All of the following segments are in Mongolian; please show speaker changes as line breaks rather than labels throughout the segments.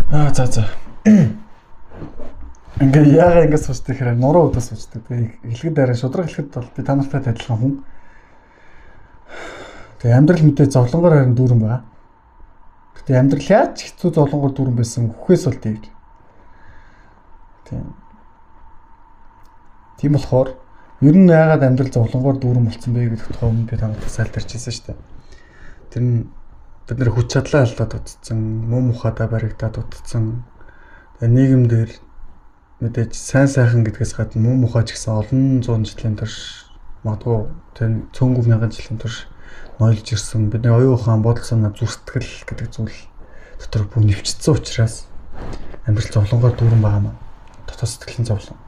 За. Ингээ яагаад ингэ суучдаг хэрэг нуруу өдөө суучдаг. Эхлэхэд дараа шудраг эхлэхэд бол би та нартай адилхан хүн. Тэгээ амьдрал мэдээ зовлонгоор харин дүүрэн байгаа. Гэтэ амьдрал яаж хэцүү зовлонгоор дүүрэн байсан үхээс бол дийв. Тийм болохоор ер нь яагаад амьдрал зовлонгоор дүүрэн болцсон бэ гэдэг тухай өмнө би та нартай сайлтарч ирсэн шүү дээ. Тэр нь бид нэр хүч чадлаа алдаад утцсан, муу мухадаа баригдаад утцсан. Тэгээ нийгэм дээр мэдээж сайн сайхан гэдгээс гадна муу мухаж гэсэн олон зуун жилийн турш магадгүй тэр цөөнгөө мянган жилийн турш ноёлж ирсэн бидний оюун ухаан бодол санаа зүстгэл гэдэг зүйл дотор бүх нэвчсэн учраас амьдрал зовлонгоор дүүрэн байгаамаа. Дотоод сэтгэлийн зовлон,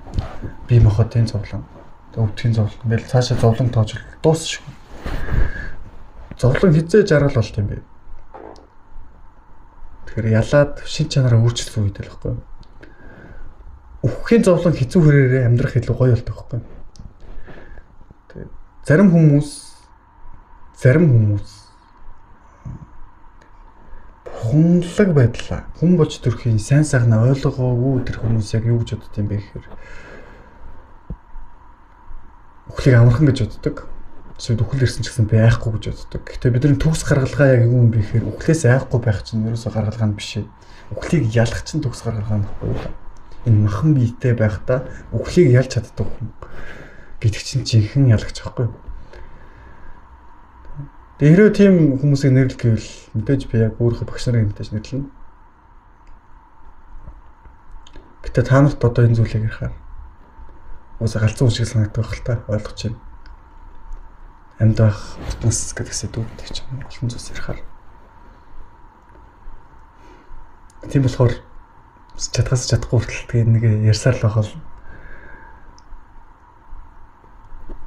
бие махбодын зовлон, өвдгийн зовлон. Ингээл цаашаа зовлон тоож дуусна шүү. Зовлон хизээ жаргал болт юм бэ. Тэгэхээр ялаад шин чанараа өөрчлөсөн үед л байхгүй. Үхэхийн зовлон хэцүү хэрээрээ амьдрах илүү гоё болдог байхгүй. Тэгээд зарим хүмүүс хөндлөг байдлаа хүн боч төрхийн сайн сайхнаа ойлгоогүй тэр хүмүүс яг юу гэж бодд юм бэ гэхээр үхлийг амархан гэж боддог. Эсвэл үхэл ирсэн ч гэсэн байхгүй гэж боддог. Гэтэ бидний төгс гаргалгаа яг юу юм бэ гэхээр үхлээс айхгүй байх чинь ерөөсө гаргалгаа нь биш ээ. Үхлийг ялах чинь төгс гаргалгаа нөхгүй юу? Энэ махан биетэй байхдаа үхлийг ялж чаддаг хүн гэдэг чинь жинхэнэ ялагч байхгүй юу? Тэгээ хэрвээ тийм хүмүүсийг нэрлэх гэвэл мэдээж би яг өөрөө багш нарыг мэдээж нэрлэнэ. Гэтэ та нарт одоо энэ зүйлийг ярихаар уусаа галзуу шиг санагдах байх л та ойлгож байна. Амьд байх утас гэдэг сэдвүүд ч юм олон зүйлс ярихаар. Тийм болохоор чадхаас чадахгүй хүртэл нэг ярьсаар л байгаа л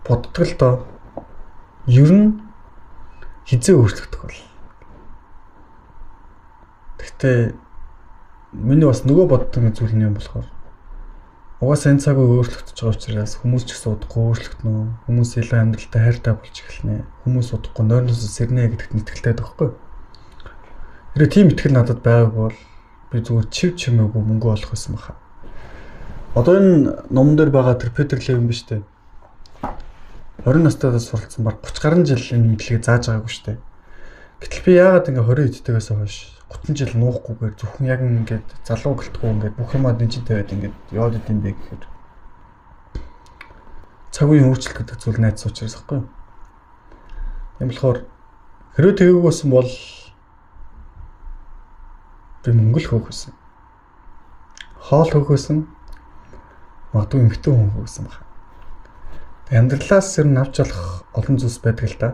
боддог л доо ер нь хизээ өөрчлөгдөх бол. Гэхдээ миний бас нөгөө боддог зүйл нь юм болохоор угаасаа энэ цаг үе өөрчлөгдөж байгаа учраас хүмүүс ч гэсэн удахгүй өөрчлөгдөнө. Хүмүүс илүү амьдралтай хайртай болж эхэлнэ. Хүмүүс удахгүй нойрноос сэрнэ гэдэгт итгэлтэй байдаг байхгүй. Хэрэв тийм итгэл надад байгааг бол би зүгээр чив чимээгүй мөнгө олох гэсэн баха. Одоо энэ номон дээр байгаа тэр Петр Левин биш үү? 20 настайдаа суралцсан баг 30 гаруй жил энэ мэдлэгийг зааж байгаагүй шүү дээ. Гэтэл би яагаад ингээ 20 эдтэйгээс хойш 30 жил нуухгүйгээр зөвхөн яг ингээд залуу гэлтгүй ингээд бүх юмаа дэнчтэй байд ингээд яваад идэм бэ гэхээр цаг үеийн өөрчлөлт гэдэг зүйл найдсан учраас байхгүй юу? Тийм болохоор хэрвээ тэгээгүй байсан бол би мөнгө л хөөх байсан. Хоол хөөх байсан. Магадгүй эмхтэн хүн хөөх байсан байна. Амьдралаас ер нь авч болох олон зүйлс байдаг л да.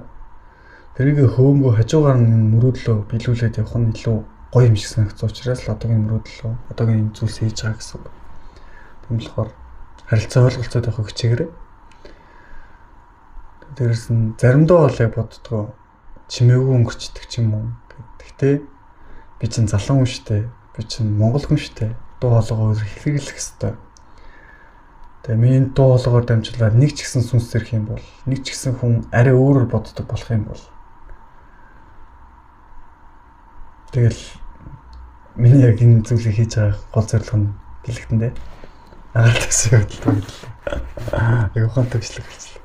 Тэрийг хөөнгөө хажуугаар нь мөрөөдлөө биелүүлээд явах нь илүү гоё юм шиг санагдсан учраас л одоогийн мөрөөдлөө одоогийн зүйлс хийж байгаа гэсэн үг. Тийм болохоор харилцаа ойлголцоод явах хичээгээрэй. Дээрээс нь заримдаа бол яг боддгоо чимээгүй өнгөрчдөг ч юм уу. Гэхдээ би чинь залан хүн штэ. Би чинь монгол хүн штэ. Дуу хоолойгоо хэрэглэх ёстой. Тэгээ миний дуу хоолойгоор дамжуулаад нэг ч гэсэн сүнс төрөх юм бол нэг ч гэсэн хүн арай өөрөөр боддог болох юм бол тэгэл миний яг энэ зүйлийг хийж байгаа гол зорилго нь дэлгэтэндээ агаартай хэсэг бодлоо. Яг ухаантай бичлэг хийлээ.